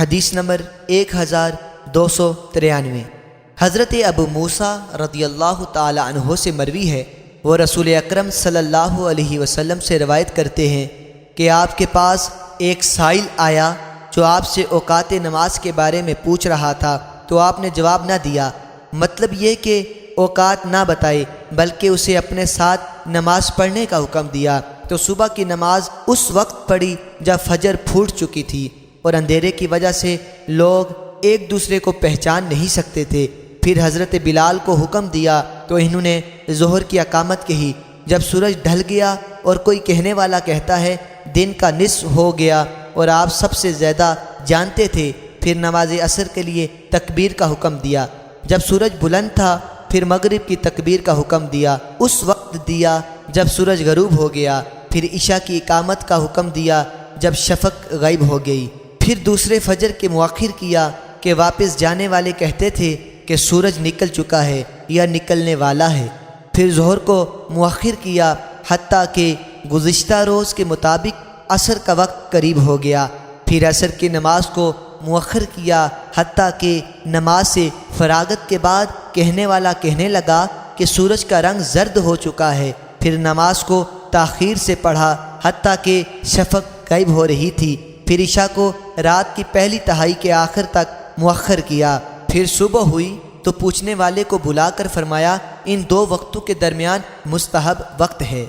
حدیث نمبر 1293۔ حضرت ابو موسیٰ رضی اللہ تعالی عنہ سے مروی ہے، وہ رسول اکرم صلی اللہ علیہ وسلم سے روایت کرتے ہیں کہ آپ کے پاس ایک سائل آیا جو آپ سے اوقات نماز کے بارے میں پوچھ رہا تھا، تو آپ نے جواب نہ دیا، مطلب یہ کہ اوقات نہ بتائے بلکہ اسے اپنے ساتھ نماز پڑھنے کا حکم دیا۔ تو صبح کی نماز اس وقت پڑھی جب فجر پھوٹ چکی تھی اور اندھیرے کی وجہ سے لوگ ایک دوسرے کو پہچان نہیں سکتے تھے۔ پھر حضرت بلال کو حکم دیا تو انہوں نے ظہر کی اقامت کہی۔ جب سورج ڈھل گیا اور کوئی کہنے والا کہتا ہے دن کا نصف ہو گیا اور آپ سب سے زیادہ جانتے تھے، پھر نماز عصر کے لیے تکبیر کا حکم دیا۔ جب سورج بلند تھا پھر مغرب کی تکبیر کا حکم دیا، اس وقت دیا جب سورج غروب ہو گیا۔ پھر عشاء کی اقامت کا حکم دیا جب شفق غائب ہو گئی۔ پھر دوسرے فجر کے مؤخر کیا کہ واپس جانے والے کہتے تھے کہ سورج نکل چکا ہے یا نکلنے والا ہے۔ پھر ظہر کو مؤخر کیا حتیٰ کہ گزشتہ روز کے مطابق عصر کا وقت قریب ہو گیا۔ پھر عصر کی نماز کو مؤخر کیا حتیٰ کہ نماز سے فراغت کے بعد کہنے والا کہنے لگا کہ سورج کا رنگ زرد ہو چکا ہے۔ پھر نماز کو تاخیر سے پڑھا حتیٰ کہ شفق غائب ہو رہی تھی۔ پھر عشاء کو رات کی پہلی تہائی کے آخر تک مؤخر کیا۔ پھر صبح ہوئی تو پوچھنے والے کو بلا کر فرمایا ان دو وقتوں کے درمیان مستحب وقت ہے۔